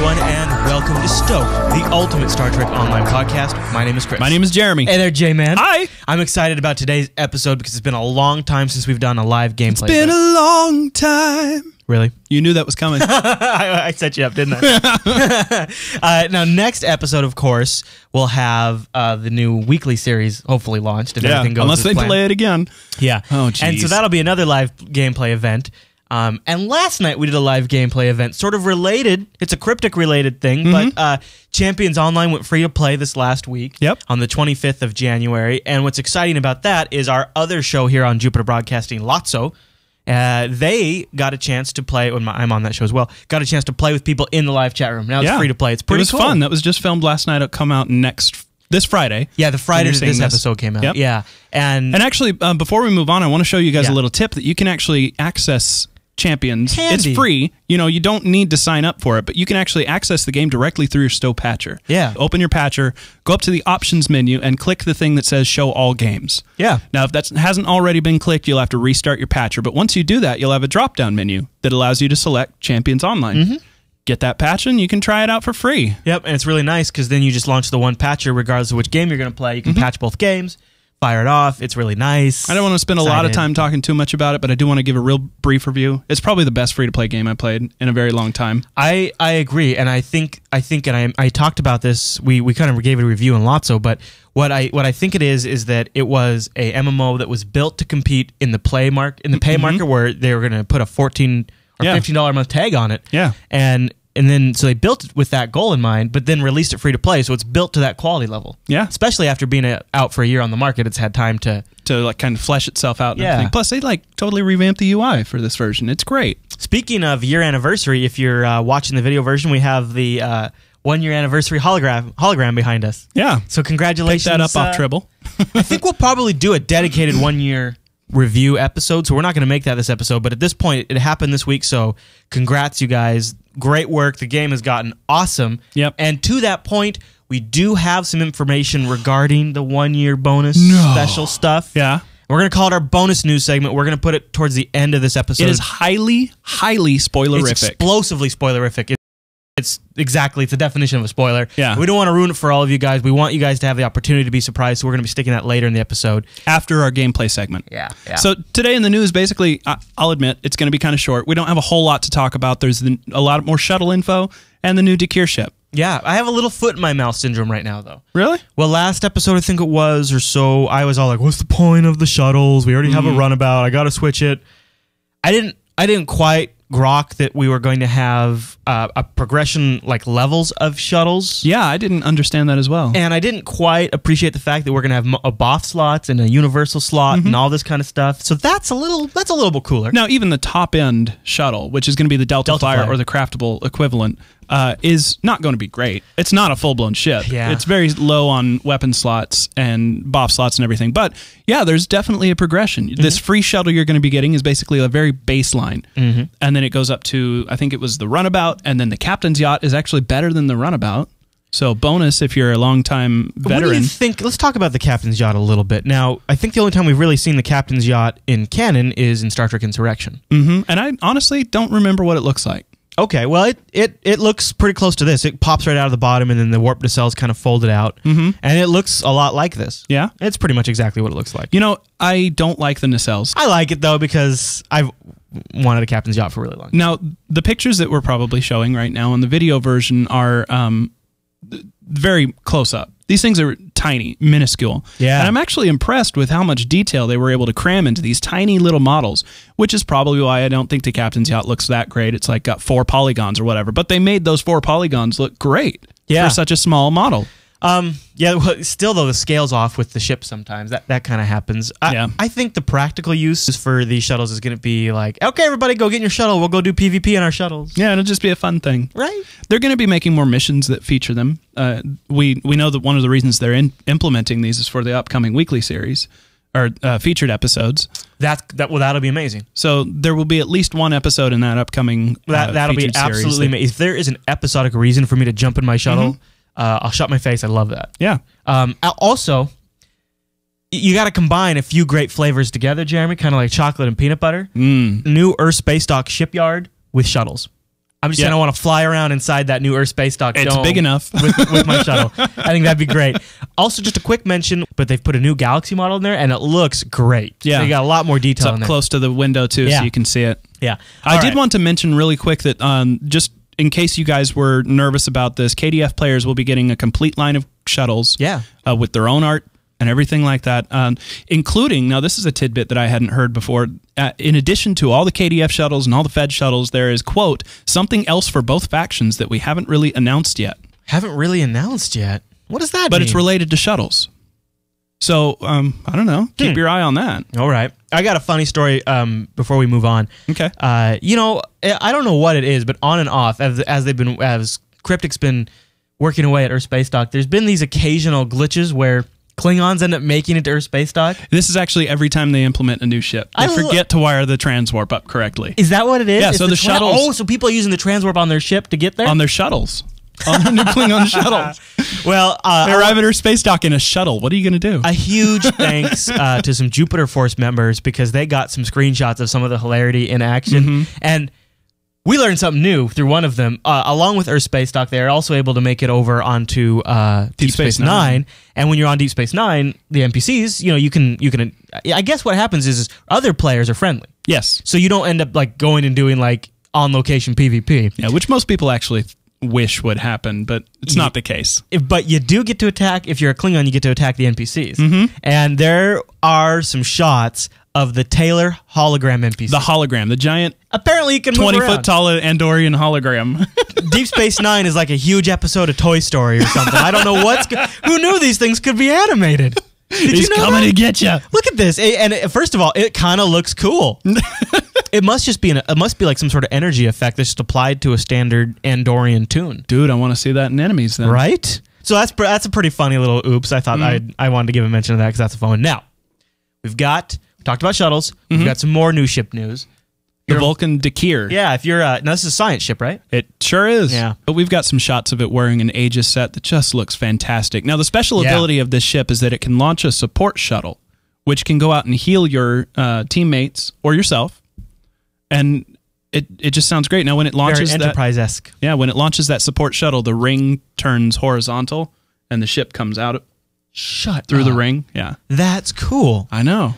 everyone, and welcome to STOked, the ultimate Star Trek online podcast. My name is Chris. My name is Jeremy. Hey there, J-Man. Hi. I'm excited about today's episode because it's been a long time since we've done a live gameplay. It's been a long time. Really? You knew that was coming. I set you up, didn't I? Now, next episode, of course, we'll have the new weekly series hopefully launched if everything goes unless as they planned. delay it again. Yeah. Oh, geez. And so that'll be another live gameplay event. And last night we did a live gameplay event, sort of related. It's a cryptic related thing, but Champions Online went free to play this last week on the 25th of January. And what's exciting about that is our other show here on Jupiter Broadcasting, Lotso. They got a chance to play. I'm on that show as well. Got a chance to play with people in the live chat room. Now it's free to play. It's pretty cool. It was fun. That was just filmed last night. It'll come out this Friday. Yeah, the Friday that this episode came out. Yep. Yeah, and actually, before we move on, I want to show you guys a little tip that you can actually access Champions. Handy. It's free. You know, you don't need to sign up for it, but you can actually access the game directly through your STO patcher. Yeah. Open your patcher, go up to the options menu, and click the thing that says Show All Games. Yeah. Now, if that hasn't already been clicked, you'll have to restart your patcher. But once you do that, you'll have a drop-down menu that allows you to select Champions Online. Get that patch and you can try it out for free. Yep, and it's really nice because then you just launch the one patcher regardless of which game you're going to play. You can patch both games, fire it off. It's really nice. I don't want to spend a lot of time talking too much about it, but I do want to give a real brief review. It's probably the best free-to-play game I played in a very long time. I agree, and I think, and I talked about this. We kind of gave it a review in Lotso, but what I think it is that it was a MMO that was built to compete in the pay market where they were going to put a $14 or $15 a month tag on it. Yeah, and then so they built it with that goal in mind, but then released it free to play, so it's built to that quality level. Yeah, especially after being out for a year on the market, it's had time to like kind of flesh itself out. And everything. Plus, they totally revamped the UI for this version. It's great. Speaking of year anniversary, if you're watching the video version, we have the 1 year anniversary hologram behind us. Yeah, so congratulations. Pick that up off Tribble. I think we'll probably do a dedicated 1 year review episode, so we're not going to make that this episode, but at this point it happened this week, so congrats you guys. Great work. The game has gotten awesome. Yep. And to that point, we do have some information regarding the 1 year bonus special stuff. Yeah. We're going to call it our bonus news segment. We're going to put it towards the end of this episode. It is highly, highly spoilerific. It's explosively spoilerific. It's the definition of a spoiler. Yeah. We don't want to ruin it for all of you guys. We want you guys to have the opportunity to be surprised, so we're going to be sticking that later in the episode. After our gameplay segment. Yeah. So today in the news, basically, I'll admit, it's going to be kind of short. We don't have a whole lot to talk about. There's a lot more shuttle info and the new Dakir ship. Yeah, I have a little foot in my mouth syndrome right now, though. Really? Well, last episode, I think it was, or so, I was all like, what's the point of the shuttles? We already have a runabout. I got to switch it. I didn't quite grok that we were going to have a progression like levels of shuttles. Yeah, I didn't understand that as well. And I didn't quite appreciate the fact that we're going to have a BOF slots and a universal slot and all this kind of stuff. So that's a little bit cooler. Now, even the top end shuttle, which is going to be the Delta Flyer or the craftable equivalent, is not going to be great. It's not a full-blown ship. Yeah. It's very low on weapon slots and BOF slots and everything. But yeah, there's definitely a progression. This free shuttle you're going to be getting is basically a very baseline. And then it goes up to, I think it was the runabout, and then the captain's yacht is actually better than the runabout. So bonus if you're a long-time veteran. What do you think? Let's talk about the captain's yacht a little bit. Now, I think the only time we've really seen the captain's yacht in canon is in Star Trek Insurrection. And I honestly don't remember what it looks like. Okay, well, it looks pretty close to this. It pops right out of the bottom, and then the warp nacelles kind of folded out. And it looks a lot like this. Yeah? It's pretty much exactly what it looks like. You know, I don't like the nacelles. I like it, though, because I've wanted a captain's yacht for a really long time. Now, the pictures that we're probably showing right now on the video version are very close up. These things are tiny, minuscule. Yeah. And I'm actually impressed with how much detail they were able to cram into these tiny little models, which is probably why I don't think the captain's yacht looks that great. It's like got 4 polygons or whatever, but they made those 4 polygons look great for such a small model. Yeah, well, still though the scale's off with the ship sometimes. That kind of happens. I think the practical use for these shuttles is going to be like, okay, everybody go get in your shuttle. We'll go do PvP in our shuttles. Yeah, it'll just be a fun thing. Right. They're going to be making more missions that feature them. We know that one of the reasons they're implementing these is for the upcoming weekly series or featured episodes. That'll be amazing. So there will be at least one episode in that upcoming that'll be absolutely amazing. If there is an episodic reason for me to jump in my shuttle, I'll shut my face. I love that. Yeah. Also, you got to combine a few great flavors together, Jeremy, kind of like chocolate and peanut butter. New Earth Space Dock shipyard with shuttles. I'm just saying I want to fly around inside that new Earth Space Dock dome. It's big enough. with my shuttle. I think that'd be great. Also, just a quick mention, but they've put a new Galaxy model in there, and it looks great. Yeah. So you got a lot more detail in there. Close to the window, too, so you can see it. Yeah. I did want to mention really quick that just in case you guys were nervous about this, KDF players will be getting a complete line of shuttles with their own art and everything like that, including, now this is a tidbit that I hadn't heard before, in addition to all the KDF shuttles and all the Fed shuttles, there is, quote, something else for both factions that we haven't really announced yet. Haven't really announced yet? What does that mean? But it's related to shuttles. So, I don't know. Keep your eye on that. All right. I got a funny story before we move on. Okay. You know, I don't know what it is, but on and off, as Cryptic's been working away at Earth Space Dock, there's been these occasional glitches where Klingons end up making it to Earth Space Dock. This is actually every time they implement a new ship. They forget to wire the transwarp up correctly. Is that what it is? Yeah, so the shuttles... Oh, so people are using the transwarp on their ship to get there? On their shuttles. On the new Klingon shuttles. Well, they arrive at Earth Space Dock in a shuttle. What are you going to do? A huge thanks to some Jupiter Force members because they got some screenshots of some of the hilarity in action. And we learned something new through one of them. Along with Earth Space Dock, they're also able to make it over onto Deep Space Nine. And when you're on Deep Space Nine, the NPCs, you know, you can. I guess what happens is other players are friendly. Yes. So you don't end up like going and doing like on location PvP. Yeah, which most people actually wish would happen, but it's not the case. But you do get to attack, if you're a Klingon, you get to attack the NPCs. And there are some shots of the Taylor hologram NPC. The hologram, the giant, apparently you can move 20-foot tall Andorian hologram. Deep Space Nine is like a huge episode of Toy Story or something. I don't know who knew these things could be animated. He's coming to get you. Look at this, and first of all, it kind of looks cool. It must just be it must be like some sort of energy effect that's just applied to a standard Andorian tune. Dude, I want to see that in enemies then. Right? So that's a pretty funny little oops. I thought I wanted to give a mention of that because that's a fun one. Now, we talked about shuttles. We've got some more new ship news. The Vulcan Dakir. Yeah, if you're now this is a science ship, right? It sure is. Yeah. But we've got some shots of it wearing an Aegis set that just looks fantastic. Now, the special ability of this ship is that it can launch a support shuttle, which can go out and heal your teammates or yourself. And it just sounds great. Now, when it launches very Enterprise-esque. When it launches that support shuttle, the ring turns horizontal and the ship comes out through the ring. Yeah. That's cool. I know.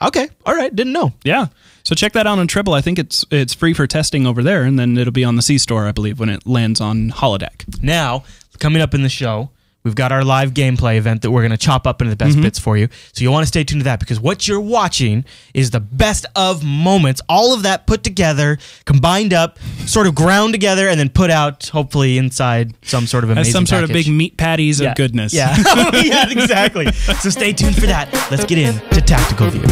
Okay. All right. Didn't know. Yeah. So check that out on Tribble. I think it's free for testing over there, and then it'll be on the C-Store, I believe, when it lands on Holodeck. Now, coming up in the show, we've got our live gameplay event that we're going to chop up into the best bits for you. So you'll want to stay tuned to that because what you're watching is the best of moments. All of that put together, combined up, sort of ground together, and then put out, hopefully, inside some sort of amazing some sort package. of big meat patties of goodness. Yeah. Yeah, exactly. So stay tuned for that. Let's get into Tactical View.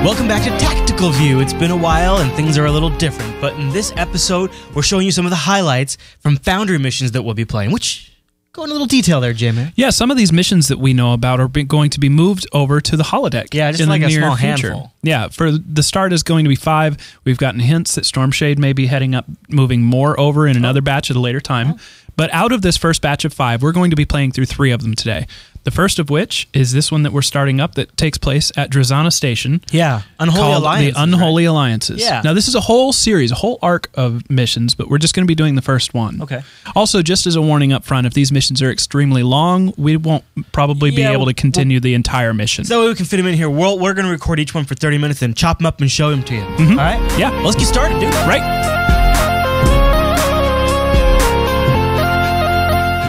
Welcome back to Tactical View. It's been a while and things are a little different, but in this episode, we're showing you some of the highlights from Foundry missions that we'll be playing, which go into a little detail there, Jim. Yeah, some of these missions that we know about are going to be moved over to the holodeck. Yeah, just in like the a near small future. handful. Yeah, for the start is going to be 5. We've gotten hints that Stormshade may be heading up, moving more over in another batch at a later time. But out of this first batch of 5, we're going to be playing through 3 of them today. The first of which is this one that we're starting up that takes place at Drazana Station. Yeah, Unholy Alliances. The Unholy Alliances. Yeah. Now, this is a whole series, a whole arc of missions, but we're just going to be doing the first one. Okay. Also, just as a warning up front, if these missions are extremely long, we won't probably be able to continue the entire mission. So we can fit them in here. We're going to record each one for 30 minutes and chop them up and show them to you. All right? Yeah. Let's get started, dude. Right.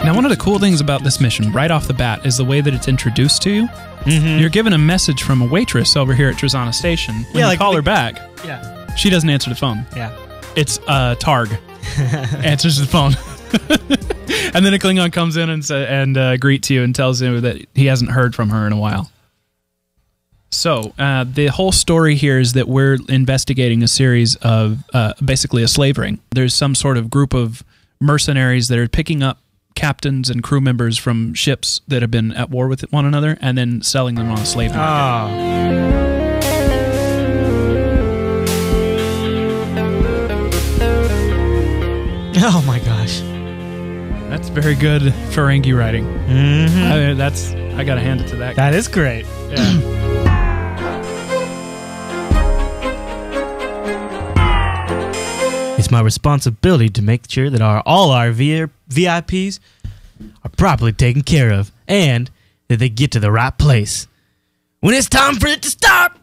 Now, one of the cool things about this mission, right off the bat, is the way that it's introduced to you. You're given a message from a waitress over here at Drazana Station. When you call her back, she doesn't answer the phone. Yeah. It's Targ. Answers the phone. And then a Klingon comes in and greets you and tells you that he hasn't heard from her in a while. So, the whole story here is that we're investigating a series of basically a slave ring. There's some sort of group of mercenaries that are picking up captains and crew members from ships that have been at war with one another and then selling them on a slave market. Oh my gosh. That's very good Ferengi writing. I gotta hand it to that guy. That is great. Yeah. It's my responsibility to make sure that all our VIPs are properly taken care of and that they get to the right place when it's time for it to start.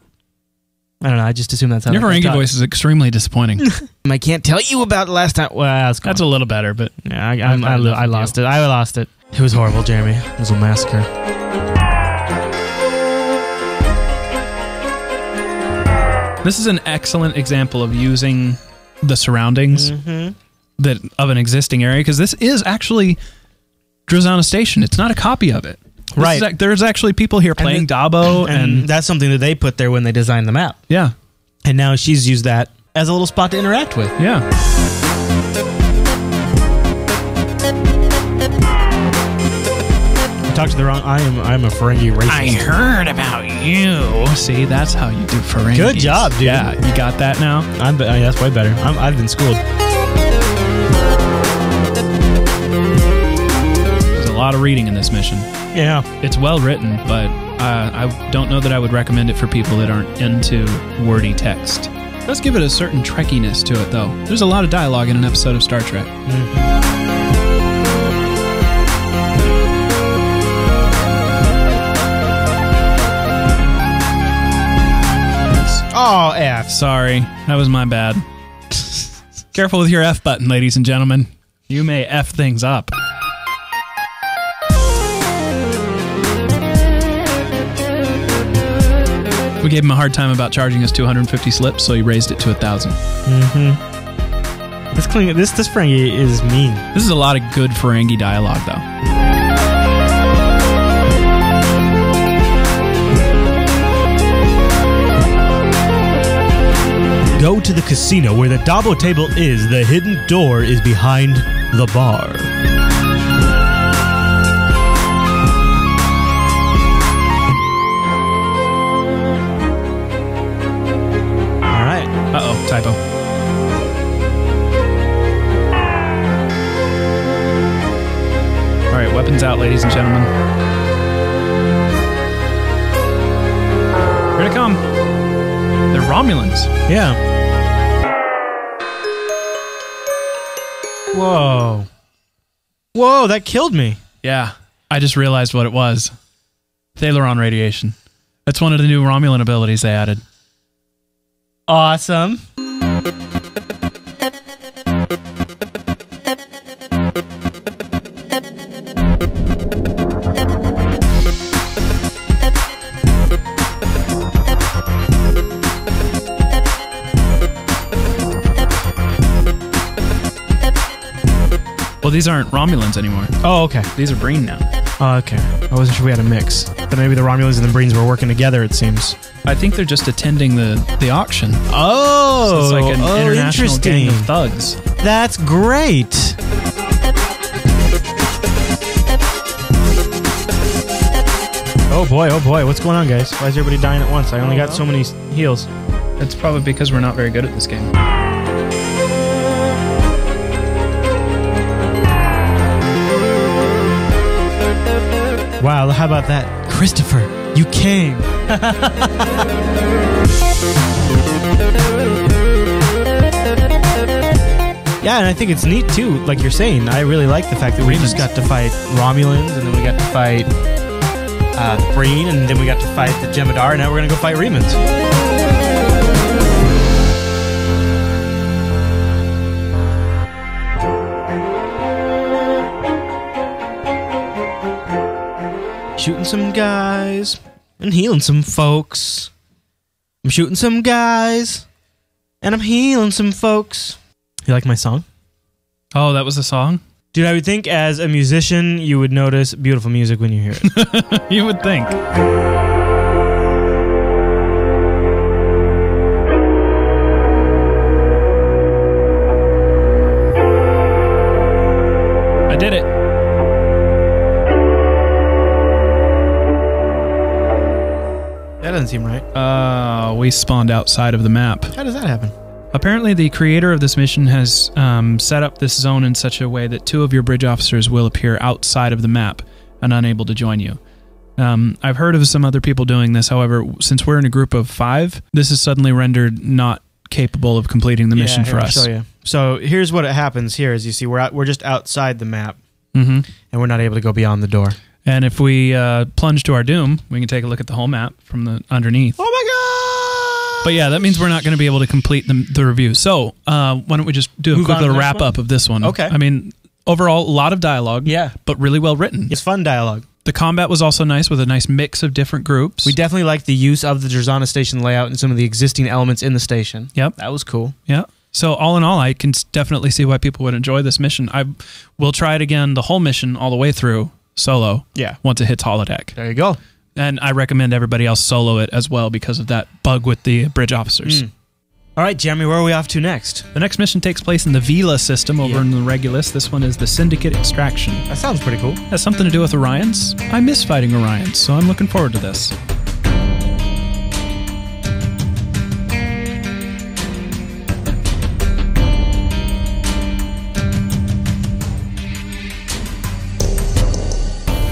I don't know. I just assume that's how your Ferengi voice is extremely disappointing. I can't tell you about the last time. Well, that's a little better, but yeah, I lost it. I lost it. It was horrible, Jeremy. It was a massacre. This is an excellent example of using the surroundings that of an existing area, because this is actually Drazana Station. It's not a copy of it. Right. There's actually people here playing Dabo, and that's something that they put there when they designed the map. Yeah. And now she's used that as a little spot to interact with. Yeah. Talk to the wrong. I'm a Ferengi racist. I heard about you. See, that's how you do Ferengi. Good job, dude. Yeah, you got that now? That's way better. I've been schooled. There's a lot of reading in this mission. Yeah. It's well written, but I don't know that I would recommend it for people that aren't into wordy text. Let's give it a certain Trekkiness to it, though. There's a lot of dialogue in an episode of Star Trek. Oh, F. Sorry. That was my bad. Careful with your F button, ladies and gentlemen. You may F things up. We gave him a hard time about charging us 250 slips, so he raised it to 1,000. This Ferengi is mean. This is a lot of good Ferengi dialogue, though. Go to the casino where the Dabo table is. The hidden door is behind the bar. All right. Uh-oh, typo. All right, weapons out, ladies and gentlemen. Here they come. They're Romulans. Yeah. Whoa. Whoa, that killed me. Yeah, I just realized what it was. Thaleron radiation. That's one of the new Romulan abilities they added. Awesome. Well, these aren't Romulans anymore. Oh, okay. These are Breen now. Oh, okay. I wasn't sure we had a mix. But maybe the Romulans and the Breens were working together, it seems. I think they're just attending the auction. Oh! So it's like an international gang of thugs. That's great! Oh boy, what's going on, guys? Why is everybody dying at once? I only got so many heals. It's probably because we're not very good at this game. Wow, how about that? Christopher, you came! Yeah, and I think it's neat too, like you're saying. I really like the fact that we just got to fight Romulans, and then we got to fight the Breen, and then we got to fight the Jem'Hadar, and now we're gonna go fight Remans. Shooting some guys and healing some folks. I'm shooting some guys and I'm healing some folks. You like my song? Oh, that was a song? Dude, I would think as a musician, you would notice beautiful music when you hear it. You would think. I did it. That doesn't seem right. We spawned outside of the map. How does that happen? Apparently, the creator of this mission has set up this zone in such a way that 2 of your bridge officers will appear outside of the map and unable to join you. I've heard of some other people doing this. However, since we're in a group of 5, this is suddenly rendered not capable of completing the mission for us. I'll show you. So here's what happens here. As you see, we're just outside the map, and we're not able to go beyond the door. And if we plunge to our doom, we can take a look at the whole map from the underneath. Oh my god! But yeah, that means we're not going to be able to complete the review. So why don't we just do a quick little wrap up of this one? Okay. I mean, overall, a lot of dialogue. Yeah. But really well written. It's fun dialogue. The combat was also nice with a nice mix of different groups. We definitely liked the use of the Drazana station layout and some of the existing elements in the station. Yep. That was cool. Yeah. So all in all, I can definitely see why people would enjoy this mission. I will try it again, the whole mission all the way through solo. Yeah. Once it hits holodeck. There you go. And I recommend everybody else solo it as well because of that bug with the bridge officers. All right, Jeremy, where are we off to next? The next mission takes place in the Vila system over in the Regulus. This one is the Syndicate Extraction. That sounds pretty cool. Has something to do with Orions. I miss fighting Orions, so I'm looking forward to this.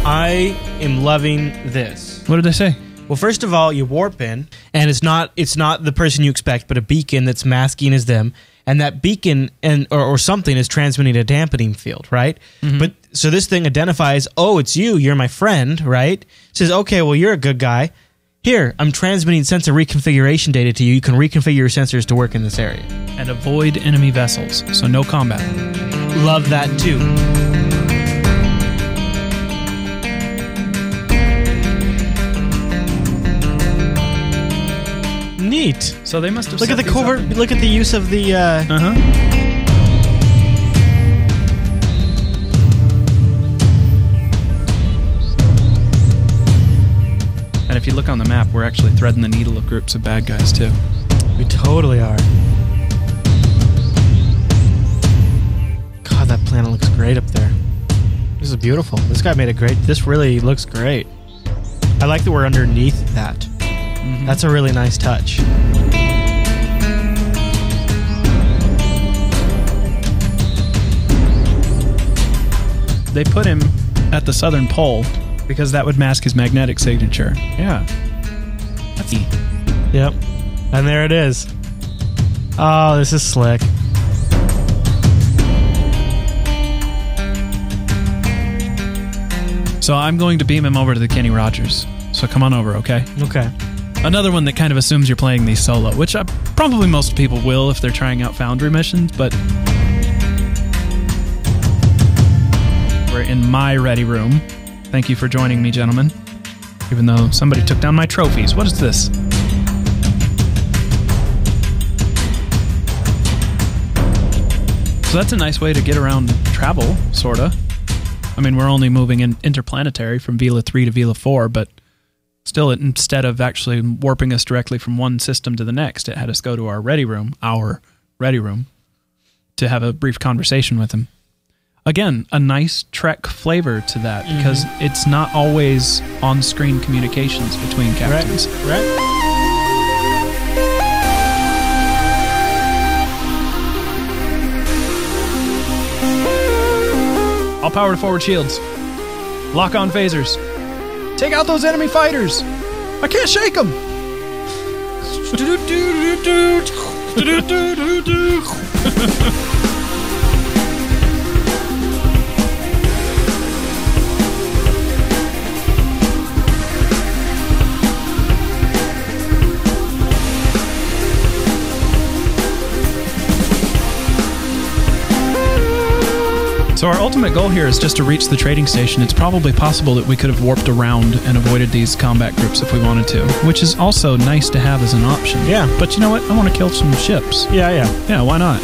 I am loving this. What did they say? Well, first of all, you warp in, and it's not the person you expect, but a beacon that's masking as them, and that beacon or something is transmitting a dampening field, right? But so this thing identifies, oh, it's you, you're my friend, right? Says, okay, well, you're a good guy. Here, I'm transmitting sensor reconfiguration data to you. You can reconfigure your sensors to work in this area. And avoid enemy vessels, so no combat. Love that too. Neat. So they must have look at the covert. Look at the use of the. And if you look on the map, we're actually threading the needle of groups of bad guys too. We totally are. God, that planet looks great up there. This is beautiful. This guy made a great. This really looks great. I like that we're underneath that. That's a really nice touch. They put him at the southern pole because that would mask his magnetic signature. Yeah. That's neat. Yep. And there it is. Oh, this is slick. So I'm going to beam him over to the Kenny Rogers. So come on over, okay? Okay. Another one that kind of assumes you're playing these solo, which probably most people will if they're trying out Foundry missions, but we're in my ready room. Thank you for joining me, gentlemen. Even though somebody took down my trophies. What is this? So that's a nice way to get around travel, sorta. I mean, we're only moving in interplanetary from Vila 3 to Vila 4, but still, instead of actually warping us directly from one system to the next, it had us go to our ready room, to have a brief conversation with him. Again, a nice Trek flavor to that, because it's not always on-screen communications between captains. Right. All power to forward shields. Lock on phasers. Take out those enemy fighters. I can't shake them. So our ultimate goal here is just to reach the trading station. It's probably possible that we could have warped around and avoided these combat groups if we wanted to, which is also nice to have as an option. Yeah. But you know what? I want to kill some ships. Yeah. Yeah, why not?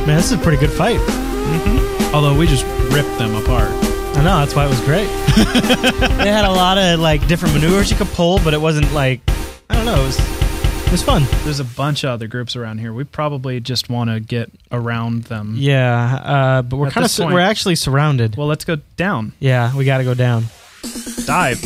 Man, this is a pretty good fight. Although we just ripped them apart. I know, that's why it was great. They had a lot of like different maneuvers you could pull, but it wasn't like, I don't know, it was fun. There's a bunch of other groups around here. We probably just want to get around them. Yeah, but we're we're actually surrounded. Well, let's go down. Yeah, we got to go down. Dive.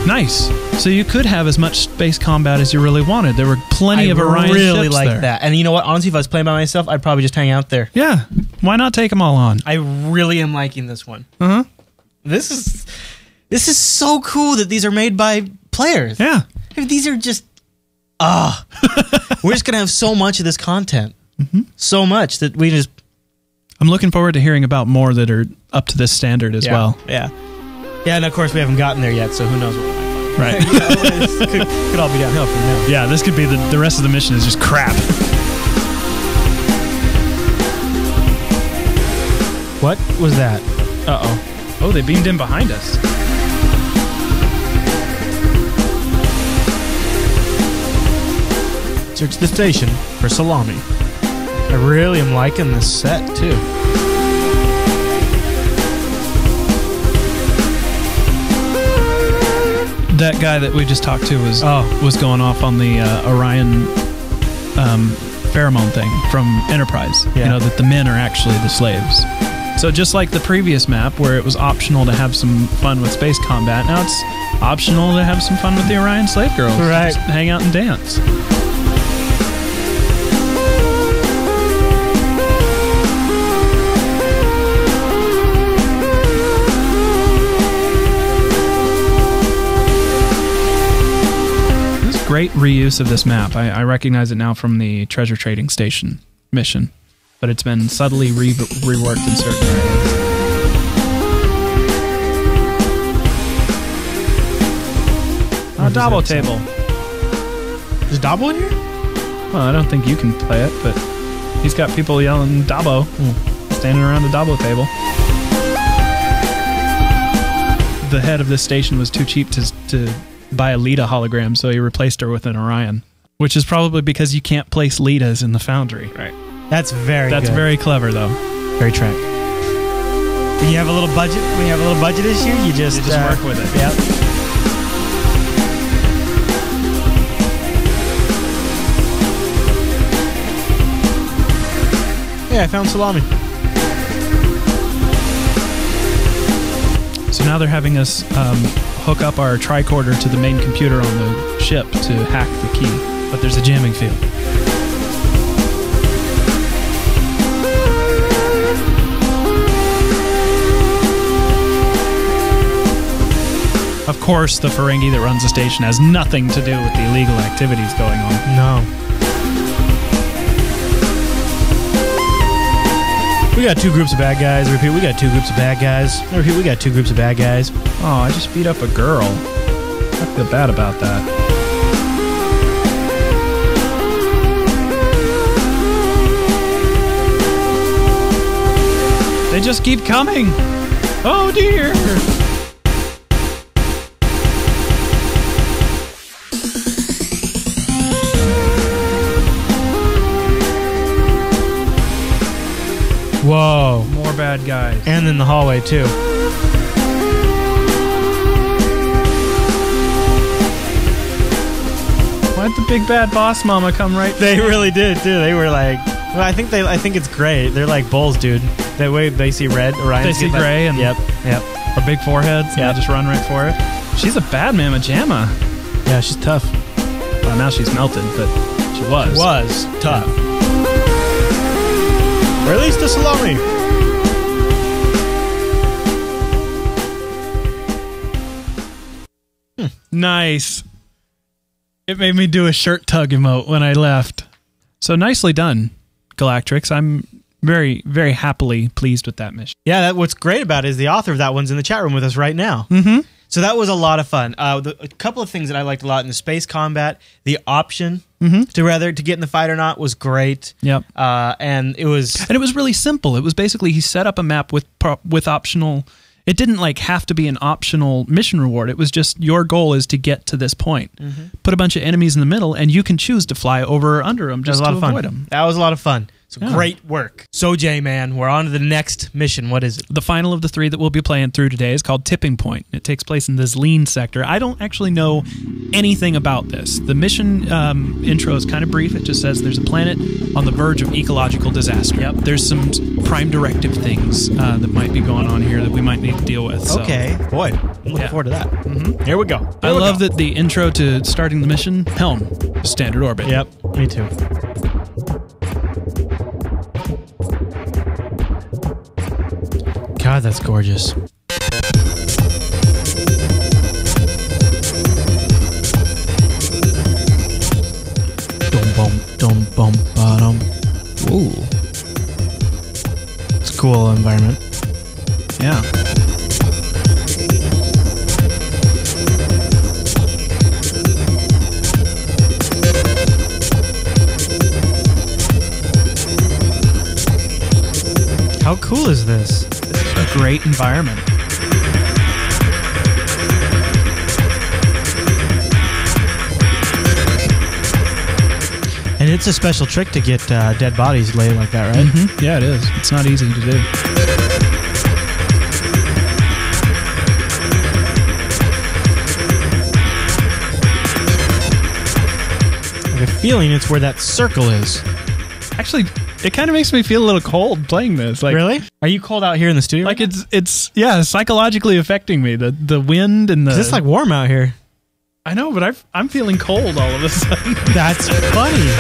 Nice. So you could have as much space combat as you really wanted. There were plenty of Orion ships there. I really like that. And you know what? Honestly, if I was playing by myself, I'd probably just hang out there. Yeah. Why not take them all on? I really am liking this one. Uh-huh. This is so cool that these are made by players. Yeah. These are just... we're just going to have so much of this content. So much that we just... I'm looking forward to hearing about more that are up to this standard as well. Yeah. Yeah, and of course we haven't gotten there yet, so who knows what we might find. Right. could all be downhill from now. Yeah, this could be the rest of the mission is just crap. What was that? Uh-oh. Oh, they beamed in behind us. Search the station for salami. I really am liking this set, too. That guy that we just talked to was going off on the Orion pheromone thing from Enterprise. Yeah. You know, that the men are actually the slaves. So just like the previous map where it was optional to have some fun with space combat, now it's optional to have some fun with the Orion slave girls. Right. Just hang out and dance. Great reuse of this map. I recognize it now from the treasure trading station mission, but it's been subtly reworked in certain areas. A Dabo table. Is Dabo in here? Well, I don't think you can play it, but he's got people yelling Dabo, standing around the Dabo table. The head of this station was too cheap to buy a Lita hologram, so he replaced her with an Orion, which is probably because you can't place Litas in the Foundry. Right. That's very very clever, though. Very Trek. When you have a little budget, issue, you just work with it. Yep. Yeah, I found salami. So now they're having us hook up our tricorder to the main computer on the ship to hack the key, but there's a jamming field. Of course, the Ferengi that runs the station has nothing to do with the illegal activities going on. No. We got two groups of bad guys. Repeat, we got two groups of bad guys. Repeat, we got two groups of bad guys. Oh, I just beat up a girl. I feel bad about that. They just keep coming. Oh dear. Whoa. More bad guys. And in the hallway, too. Why'd the big bad boss mama come right there? They really did, too. They were like... Well, I think it's great. They're like bulls, dude. That way they see red. Orion they see gray and... Yep. Our big foreheads. Yeah. They just run right for it. She's a bad mamma jamma. Yeah, she's tough. Well, now she's melted, but she was. She was tough. Yeah. Release the salami! Nice. It made me do a shirt tug emote when I left. So nicely done, Galactrix. I'm very, very happily pleased with that mission. Yeah, what's great about it is the author of that one's in the chat room with us right now. Mm-hmm. So that was a lot of fun. A couple of things that I liked a lot in the space combat, the option to get in the fight or not was great. Yep. And it was really simple. It was basically he set up a map with optional it didn't like have to be an optional mission reward. It was just your goal is to get to this point. Put a bunch of enemies in the middle, and you can choose to fly over or under them just to avoid them. That was a lot of fun. So great work. So, J-Man, we're on to the next mission. What is it? The final of the 3 that we'll be playing through today is called Tipping Point. It takes place in this lean sector. I don't actually know anything about this. The mission intro is kind of brief. It just says there's a planet on the verge of ecological disaster. Yep. There's some prime directive things that might be going on here that we might need to deal with. Okay. So. Boy, I'm looking forward to that. Here we go. I love that the intro to starting the mission, helm, standard orbit. Yep, me too. God, that's gorgeous. Dum bum dum bum bottom. Ooh, it's a cool environment. Yeah. How cool is this? A great environment. And it's a special trick to get dead bodies laid like that, right? Yeah, it is. It's not easy to do. I have a feeling it's where that circle is. Actually, it kind of makes me feel a little cold playing this. Like, really? Are you cold out here in the studio? Like it's psychologically affecting me. The wind and the. It's like warm out here. I know, but I'm feeling cold all of a sudden. That's funny.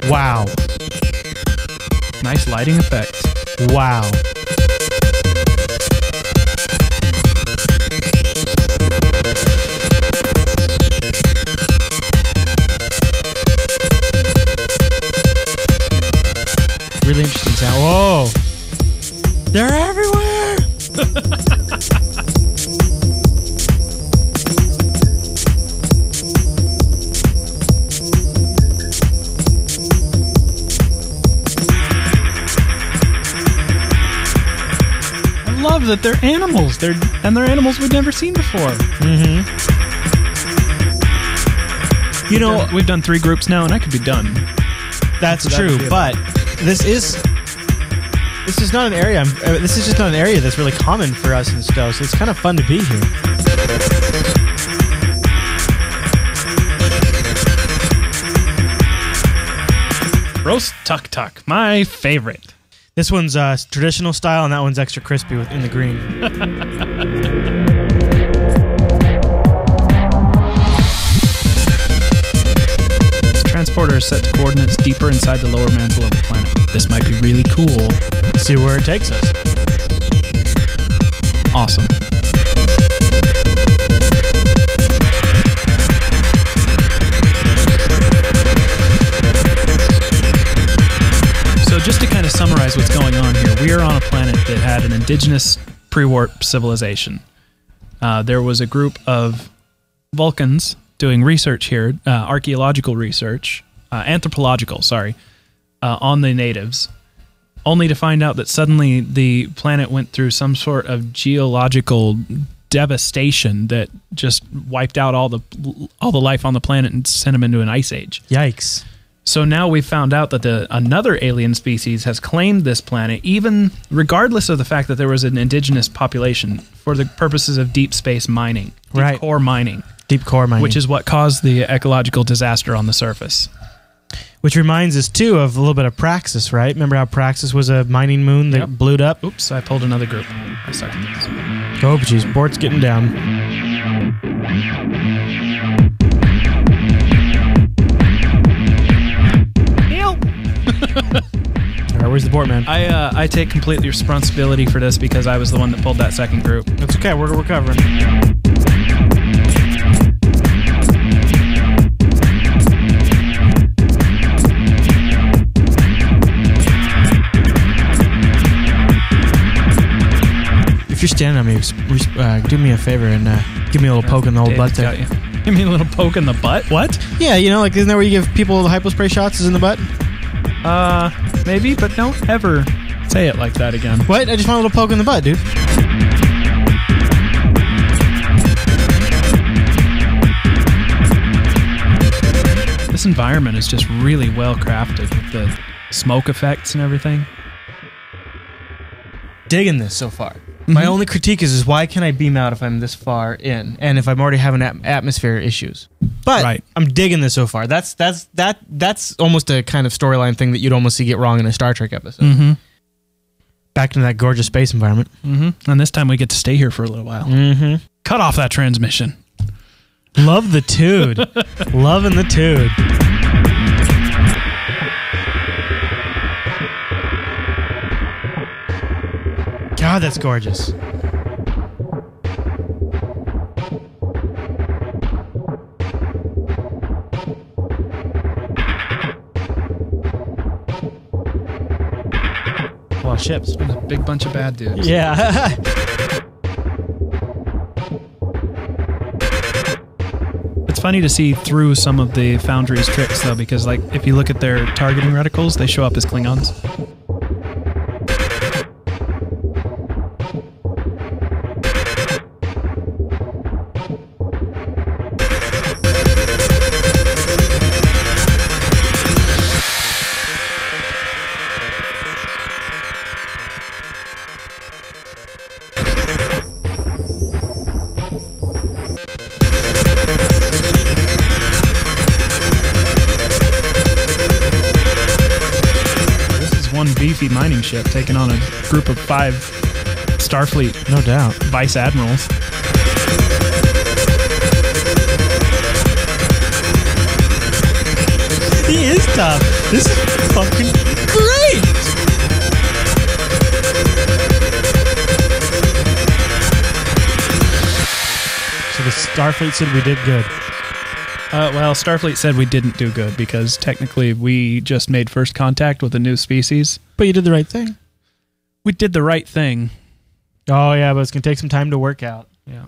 Wow. Nice lighting effects. Wow. Really interesting sound. Whoa! They're everywhere! I love that they're animals. They're animals we've never seen before. You know, we've done 3 groups now, and I could be done. That's true, but this is not an area. This is just not an area that's really common for us in Stowe, so it's kind of fun to be here. Roast tuk-tuk, my favorite. This one's traditional style, and that one's extra crispy in the green. Transporter is set to coordinates deeper inside the lower mantle of the planet. This might be really cool. Let's see where it takes us. Awesome. So just to kind of summarize what's going on here, we are on a planet that had an indigenous pre-warp civilization. There was a group of Vulcans doing research here, archaeological research, anthropological, sorry, on the natives, only to find out that suddenly the planet went through some sort of geological devastation that just wiped out all the life on the planet and sent them into an ice age. Yikes. So now we found out that another alien species has claimed this planet, even regardless of the fact that there was an indigenous population, for the purposes of deep space mining, deep core mining. Deep core mining. Which is what caused the ecological disaster on the surface. Which reminds us, too, of a little bit of Praxis, right? Remember how Praxis was a mining moon that blew up? Oops, I pulled another group. I suck at this. Oh, geez, Bort's getting down. Help! All right, where's the Bort man? I take complete responsibility for this because I was the one that pulled that second group. That's okay, we're recovering. If you're standing on me, do me a favor and give me a little poke in the old butt there. You mean a little poke in the butt? What? Yeah, you know, like isn't that where you give people the hypospray shots is in the butt? Maybe, but don't ever say it like that again. What? I just want a little poke in the butt, dude. This environment is just really well crafted with the smoke effects and everything. Digging this so far. My only critique is why can't I beam out if I'm this far in, and if I'm already having atmosphere issues? But I'm digging this so far. That's almost a kind of storyline thing that you'd almost see get wrong in a Star Trek episode. Back into that gorgeous space environment. And this time we get to stay here for a little while. Cut off that transmission. Love the tude. Loving the tude. God, that's gorgeous. A lot of ships. There's a big bunch of bad dudes. Yeah. It's funny to see through some of the Foundry's tricks, though, because like if you look at their targeting reticles, they show up as Klingons. One beefy mining ship taking on a group of 5 Starfleet, no doubt, vice admirals. He is tough. This is fucking great. So the Starfleet said we did good. Well, Starfleet said we didn't do good because technically we just made first contact with a new species. But you did the right thing. We did the right thing. Oh, yeah, but it's going to take some time to work out. Yeah.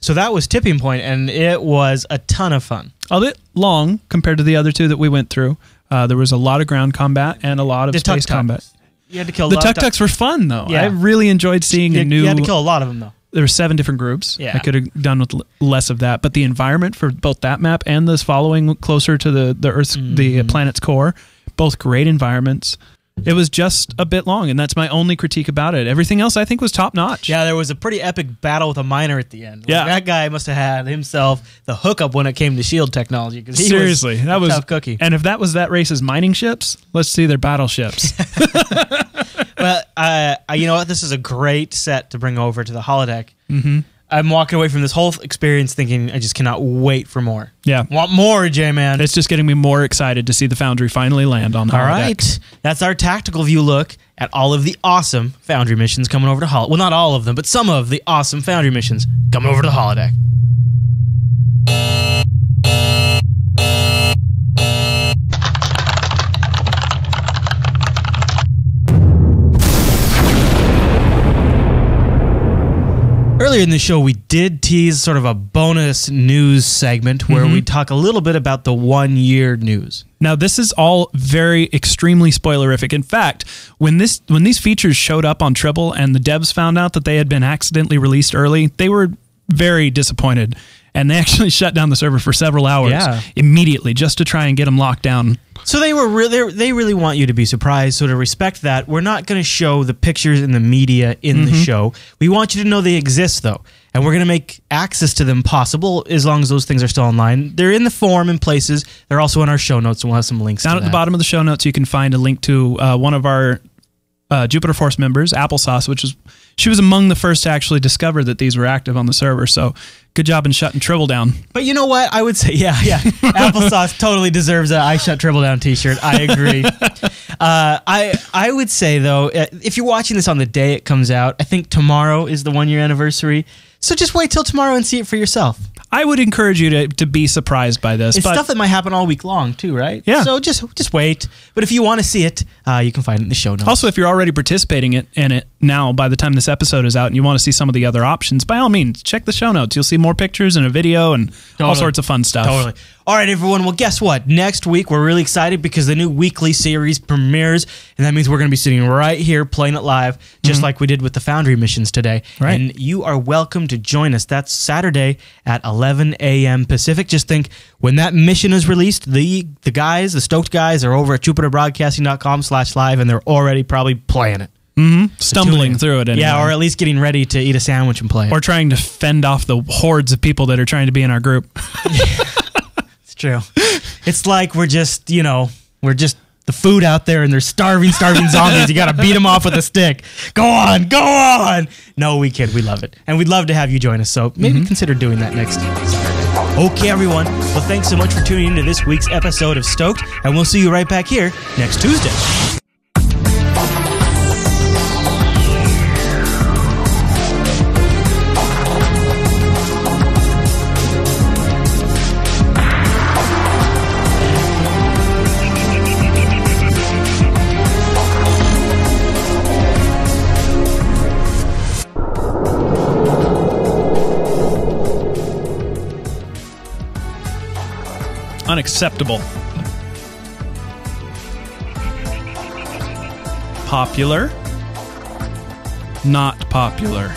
So that was Tipping Point, and it was a ton of fun. A bit long compared to the other 2 that we went through. There was a lot of ground combat and a lot of space combat. You had to kill the tuk-tuks were fun, though. Yeah. I really enjoyed seeing a new... You had to kill a lot of them, though. There were 7 different groups. Yeah. I could have done with less of that, but the environment for both that map and this following closer to the Earth's the planet's core, both great environments. It was just a bit long, and that's my only critique about it. Everything else I think was top notch. Yeah, there was a pretty epic battle with a miner at the end. Yeah, that guy must have had himself the hookup when it came to shield technology. Seriously, that was a tough cookie. And if that was that race's mining ships, let's see their battleships. Well, you know what? This is a great set to bring over to the holodeck. I'm walking away from this whole experience thinking I just cannot wait for more. Yeah. Want more, J-Man. It's just getting me more excited to see the Foundry finally land on the holodeck. All right. That's our tactical view look at all of the awesome Foundry missions coming over to holodeck. Well, not all of them, but some of the awesome Foundry missions coming over to the holodeck. Earlier in the show, we did tease sort of a bonus news segment where we talk a little bit about the 1-year news. Now, this is all very extremely spoilerific. In fact, when these features showed up on Tribble and the devs found out that they had been accidentally released early, they were very disappointed. And they actually shut down the server for several hours immediately just to try and get them locked down. So they really want you to be surprised. So to respect that, we're not going to show the pictures and the media in the show. We want you to know they exist, though. And we're going to make access to them possible as long as those things are still online. They're in the forum in places. They're also in our show notes, and we'll have some links down to at that. The bottom of the show notes, you can find a link to one of our Jupiter Force members, Applesauce, she was among the first to actually discover that these were active on the server. So good job in shutting Tribble down. But you know what? I would say, yeah. Applesauce totally deserves a I Shut Tribble Down t-shirt. I agree. I would say, though, if you're watching this on the day it comes out, I think tomorrow is the 1-year anniversary. So just wait till tomorrow and see it for yourself. I would encourage you to be surprised by this. It's stuff that might happen all week long, too, right? Yeah. So just wait. But if you want to see it, you can find it in the show notes. Also, if you're already participating in it now, by the time this episode is out, and you want to see some of the other options, by all means, check the show notes. You'll see more pictures and a video and all sorts of fun stuff. Totally. All right, everyone. Well, guess what? Next week, we're really excited because the new weekly series premieres, and that means we're going to be sitting right here playing it live, just like we did with the Foundry missions today. Right. And you are welcome to join us. That's Saturday at 11 a.m. Pacific. Just think, when that mission is released, the guys, the STOked guys, are over at JupiterBroadcasting.com/live, and they're already probably playing it. Stumbling through it anyway. Yeah, or at least getting ready to eat a sandwich and play it. Or trying to fend off the hordes of people that are trying to be in our group. It's true. It's like we're just the food out there, and there's starving zombies. You got to beat them off with a stick. Go on. No, we kid. We love it. And we'd love to have you join us, so maybe consider doing that next Saturday. Okay, everyone. Well, thanks so much for tuning into this week's episode of STOked, and we'll see you right back here next Tuesday. Unacceptable. Popular. Not popular.